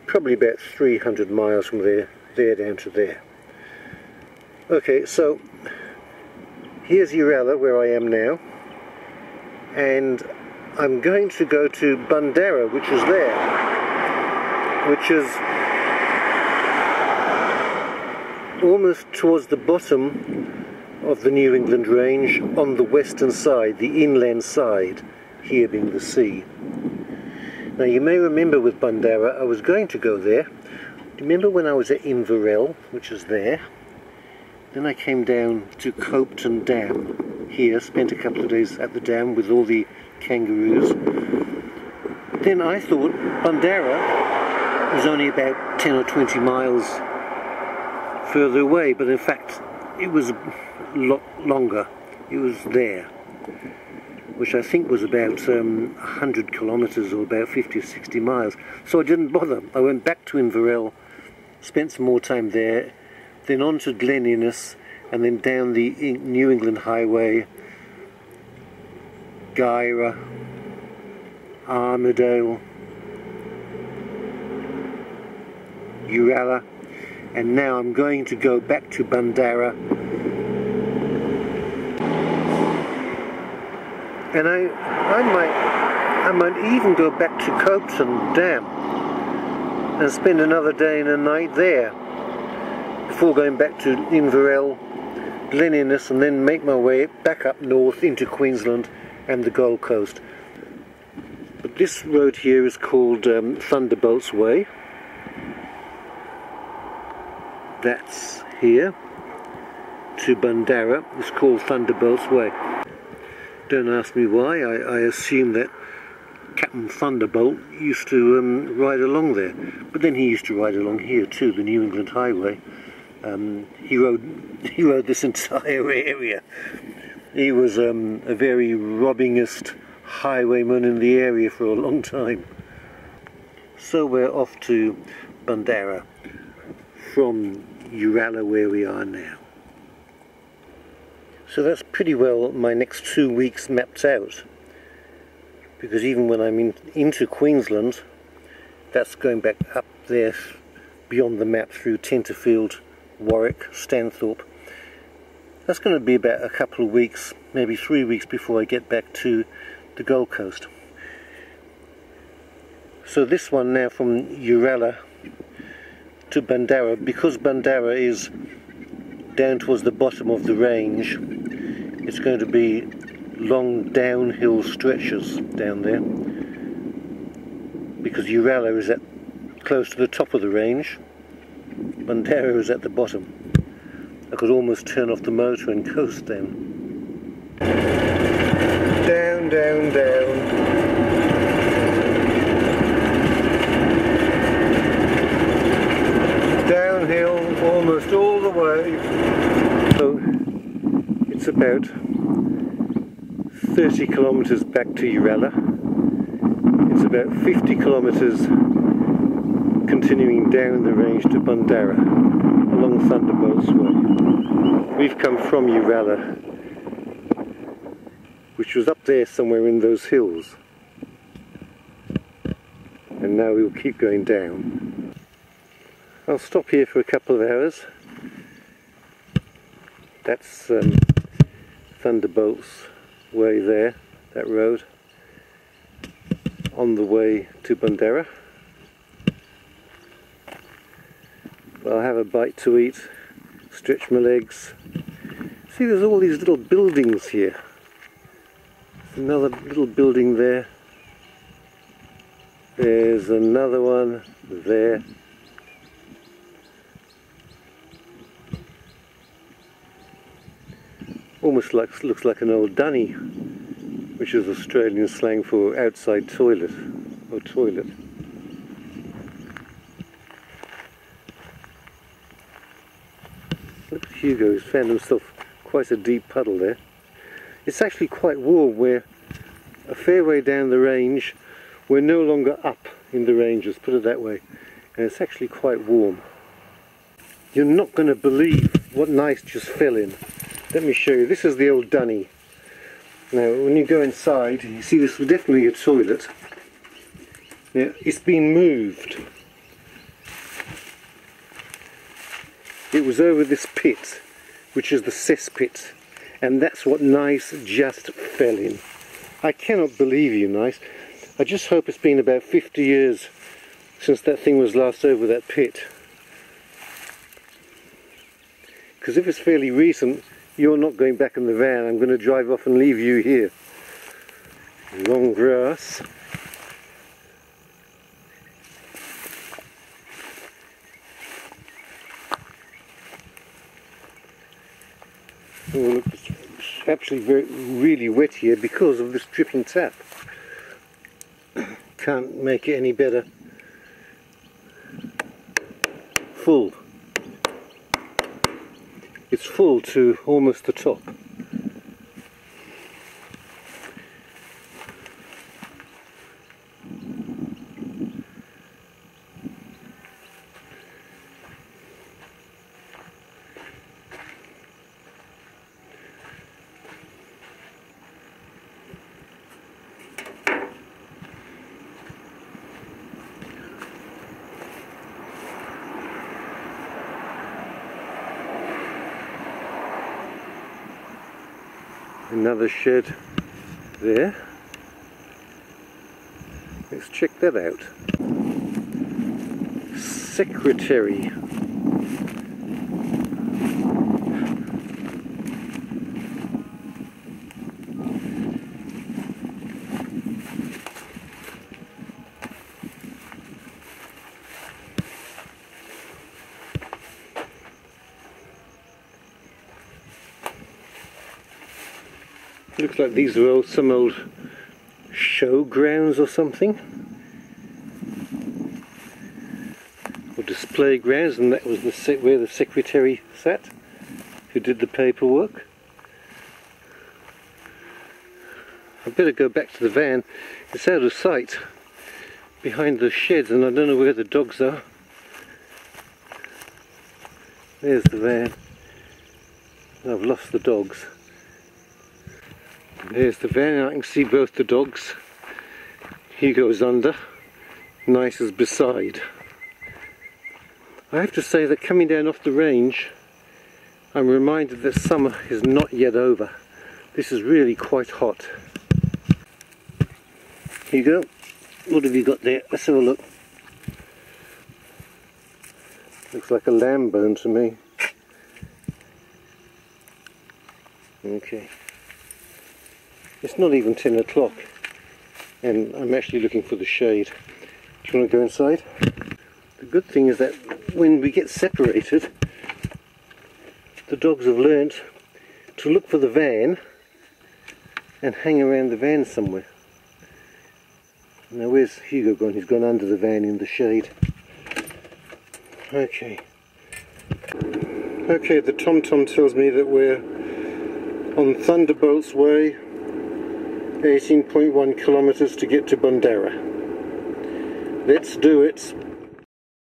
probably about 300 miles from there down to there. Okay, so here's Uralla, where I am now, and I'm going to go to Bundarra, which is there, which is almost towards the bottom of the New England range on the western side, the inland side, here being the sea. Now you may remember with Bundarra, I was going to go there. Do you remember when I was at Uralla, which is there? Then I came down to Copton Dam here, spent a couple of days at the dam with all the kangaroos. Then I thought Bundarra was only about 10 or 20 miles further away, but in fact it was a lot longer. It was there, which I think was about 100 kilometers or about 50 or 60 miles. So I didn't bother. I went back to Uralla, spent some more time there, then on to Glen Innes, and then down the New England Highway, Guyra, Armadale, Uralla, and now I'm going to go back to Bundarra, and I might even go back to Copton Dam and spend another day and a night there before going back to Uralla, Glen Innes, and then make my way back up north into Queensland and the Gold Coast. But this road here is called Thunderbolt's Way. That's here to Bundarra. It's called Thunderbolt's Way. Don't ask me why. I assume that Captain Thunderbolt used to ride along there, but then he used to ride along here too, the New England Highway. He rode this entire area. He was a very robbingest highwayman in the area for a long time. So we're off to Bundarra from Uralla, where we are now. So that's pretty well my next 2 weeks mapped out, because even when I'm into Queensland, that's going back up there beyond the map through Tenterfield, Warwick, Stanthorpe. That's going to be about a couple of weeks, maybe 3 weeks before I get back to the Gold Coast. So this one now from Uralla to Bundarra, because Bundarra is down towards the bottom of the range, it's going to be long downhill stretches down there, because Uralla is at close to the top of the range, Bundarra is at the bottom. I could almost turn off the motor and coast then. Down, down, down. Downhill almost all the way. So it's about 30 kilometers back to Uralla. It's about 50 kilometers continuing down the range to Bundarra along Thunderbolt's Way. We've come from Uralla, which was up there somewhere in those hills, and now we'll keep going down. I'll stop here for a couple of hours. That's Thunderbolt's Way there, that road, on the way to Bundarra. I'll have a bite to eat, stretch my legs. See, there's all these little buildings here. There's another little building there. There's another one there. Almost looks like an old dunny, which is Australian slang for outside toilet or toilet. Look at Hugo, he's found himself quite a deep puddle there. It's actually quite warm. We're a fair way down the range. We're no longer up in the ranges, put it that way. And it's actually quite warm. You're not going to believe what nice just fell in. Let me show you. This is the old dunny. Now when you go inside, you see this was definitely a toilet. Now it's been moved. it was over this pit, which is the cesspit, and that's what Nice just fell in. I cannot believe you, Nice. I just hope it's been about 50 years since that thing was last over that pit. Because if it's fairly recent, you're not going back in the van. I'm going to drive off and leave you here. Long grass. Oh look, it's actually really wet here because of this dripping tap. Can't make it any better. Full. It's full to almost the top. Another shed there. Let's check that out. Secretary. Looks like these are some old showgrounds or something, or display grounds, and that was where the secretary sat, who did the paperwork. I better go back to the van. It's out of sight behind the sheds, and I don't know where the dogs are. There's the van. I've lost the dogs. There's the van, I can see both the dogs. Hugo's under, Nice is beside. I have to say that coming down off the range, I'm reminded that summer is not yet over. This is really quite hot. Hugo, what have you got there? Let's have a look. Looks like a lamb bone to me. Okay. It's not even 10 o'clock and I'm actually looking for the shade. Do you want to go inside? The good thing is that when we get separated, the dogs have learnt to look for the van and hang around the van somewhere. Now where's Hugo gone? He's gone under the van in the shade. Okay. Okay, the TomTom tells me that we're on Thunderbolt's way, 18.1 kilometers to get to Bundarra. Let's do it.